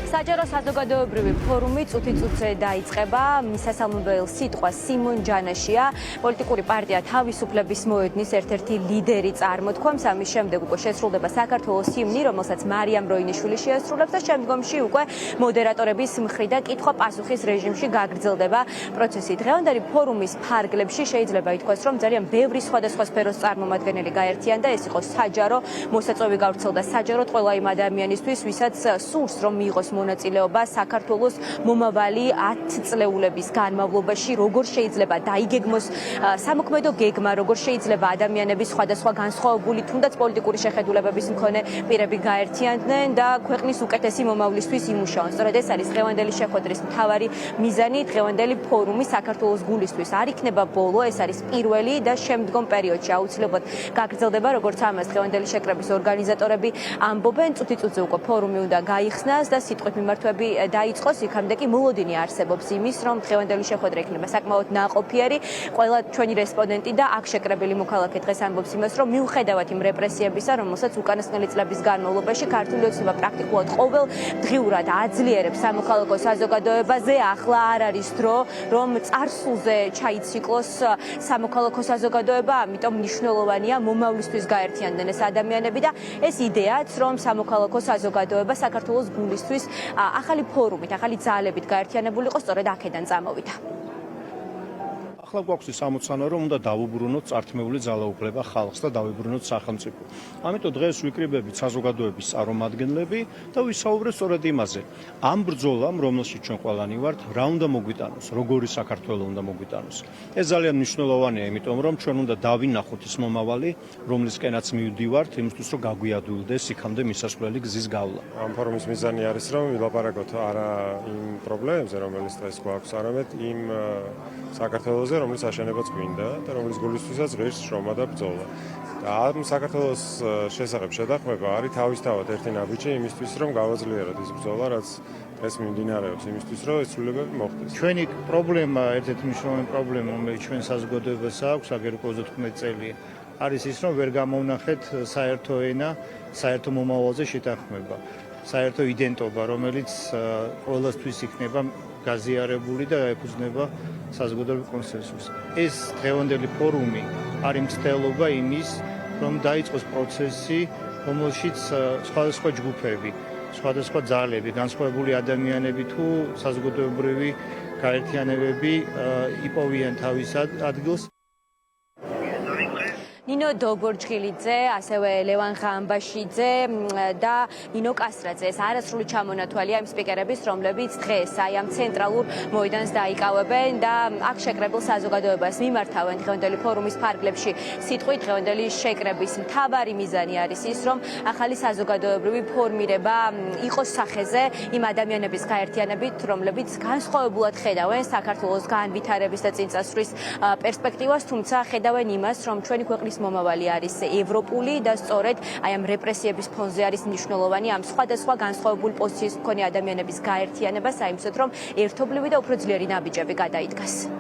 საჯარო საზოგადოებრივი ფორუმი წუთი-წუთზე დაიწყება. მისასალმებელი სიტყვა სიმონ ჯანაშია, პოლიტიკური პარტია თავისუფლების მოედნის ერთ-ერთი ლიდერი წარმოთქვამს. ამის შემდეგ უკვე შესრულდება საქართველოს ჰიმნი, რომელსაც მარიამ როინიშვილი შეასრულებს და შემდგომში უკვე მოდერატორების მხრიდან კითხვა-პასუხის რეჟიმში გაგრძელდება პროცესი. დღევანდელი ფორუმის ფარგლებში შეიძლება ითქვას, რომ ძალიან ბევრი სხვადასხვა სფეროს წარმომადგენელი გაერთიან და ეს იყო საჯარო მოსაწვევი გავრცელდა საჯაროდ ყველა იმ ადამიანისთვის, ვისაც სურს რომ მიიღოს მონაწილეობა საქართველოს მომავალი 10 წლეულების განმავლობაში, როგორ შეიძლება დაიგეგმოს სამოქმედო გეგმა, როგორ შეიძლება ადამიანების სხვადასხვა განსხვავებული, თუნდაც პოლიტიკური შეხედულებების მქონე პირები გაერთიანდნენ და ქვეყნის უკეთესი მომავლისთვის იმუშაონ. სწორედ ეს არის დღევანდელი შეხვედრის მთავარი მიზანი. დღევანდელი ფორუმი საქართველოს გულისთვის არ იქნება ბოლო, ეს არის პირველი და შემდგომ პერიოდში აუცილებლად გაგრძელდება, როგორც ამას დღევანდელი შეკრების ორგანიზატორები ამბობენ. წუთი-წუთზე უკვე ფორუმი უნდა გაიხსნას და სიტყვით მიმართვები დაიწყოს. იქამდე კი მოლოდინი არსებობს იმის, რომ დღევანდელი შეხვედრა იქნება საკმაოდ ნაყოფიერი. ყველა ჩვენი რესპონდენტი და აქ შეკრებილი მოქალაქე დღეს ამბობს იმას, რომ მიუხედავად იმ რეპრესიებისა, რომელსაც უკანასკნელი წლების განმავლობაში ქართული ოცნება პრაქტიკულად ყოველდღიურად აძლიერებს სამოქალაქო საზოგადოებაზე, ახლა არ არის დრო, რომ წარსულზე ჩაიციკლოს სამოქალაქო საზოგადოება, ამიტომ მნიშვნელოვანია მომავლისთვის გაერთიანდნენ ეს ადამიანები და ეს იდეაც, რომ სამოქალაქო საზოგადოება საქართველოს გულისთვის ახალი ფორუმით, ახალი ძალებით გაერთიანებული იყო, სწორედ აქედან წამოვიდა. ახლა გვაქვს ის ამოცანა, რომ უნდა დავუბრუნოთ წართმეული ძალაუფლება ხალხს და დავუბრუნოთ სახელმწიფო. ამიტომ დღეს ვიკრიბებით საზოგადოების წარმომადგენლები და ვისაუბრეთ სწორედ იმაზე. ამ ბრძოლამ, რომელშიც ჩვენ ყველანი ვართ, რა უნდა მოგვიტანოს, როგორი საქართველო უნდა მოგვიტანოს. ეს ძალიან მნიშვნელოვანია, იმიტომ რომ ჩვენ უნდა დავინახოთ ის მომავალი, რომლისკენაც მივდივართ, იმისთვის რომ გაგვიადვილდეს იქამდე მისასვლელი გზის გავლა. ამ ფორუმის მიზანი არის, რომ ვილაპარაკოთ არა იმ პრობლემებზე, რომელიც დღეს გვაქვს, არამედ იმ საქართველოზე, რომლის აშენებაც გვინდა და რომლის გულისთვისაც ღირს შრომა და ბრძოლა. და ამ საქართველოს შესახებ შედარება არის თავისთავად ერთი ნაბიჯი იმისთვის, რომ გავაძლიეროთ ის ბრძოლა, რაც დღეს მიმდინარეობს, იმისთვის, რომ ეს ცვლილებები მოხდეს. ჩვენი პრობლემა, ერთ-ერთი მნიშვნელოვანი პრობლემა, რომელიც ჩვენ საზოგადოებას აქვს, აგერ 29 წელია, არის ის, რომ ვერ გამოვნახეთ საერთო ენა, საერთო მომავალზე შეთანხმება, საერთო იდენტობა, რომელიც ყველასთვის იქნება გაზიარებული და ეფუძნება საზოგადოებრივ კონსენსუსს. ეს დღევანდელი ფორუმი არის მცდელობა იმის, რომ დაიწყოს პროცესი, რომელშიც სხვადასხვა ჯგუფები, სხვადასხვა ძალები, განსხვავებული ადამიანები თუ საზოგადოებრივი გაერთიანებები იპოვიან თავის ადგილს. ნინო დოგორჯგილიძე, ასევე ლევან ღამბაშიძე და ნინო კასტრაძე. ეს არასრული ჩამონათვალია იმ სპიკერების, რომლებიც დღეს აი ამ ცენტრალურ მოედანს დაიკავებენ და აქ შეკრებილ საზოგადოებას მიმართავენ დღევანდელი ფორუმის ფარგლებში. სიტყვით დღევანდელი შეკრების მთავარი მიზანი არის ის, რომ ახალი საზოგადოებრივი ფორმირება იყოს სახეზე იმ ადამიანების გაერთიანებით, რომლებიც განსხვავებულად ხედავენ საქართველოს განვითარების და წინწასვლის პერსპექტივას, თუმცა ხედავენ იმას, რომ ჩვენი ქვეყნის მომავალი არის ევროპული და სწორედ აი ამ რეპრესიების ფონზე არის მნიშვნელოვანი ამ სხვადასხვა განსხვავებული პოზიციის მქონე ადამიანების გაერთიანება, საიმსოდ რომ ერთობლივი და უფრო ძლიერი ნაბიჯები გადაიდგას.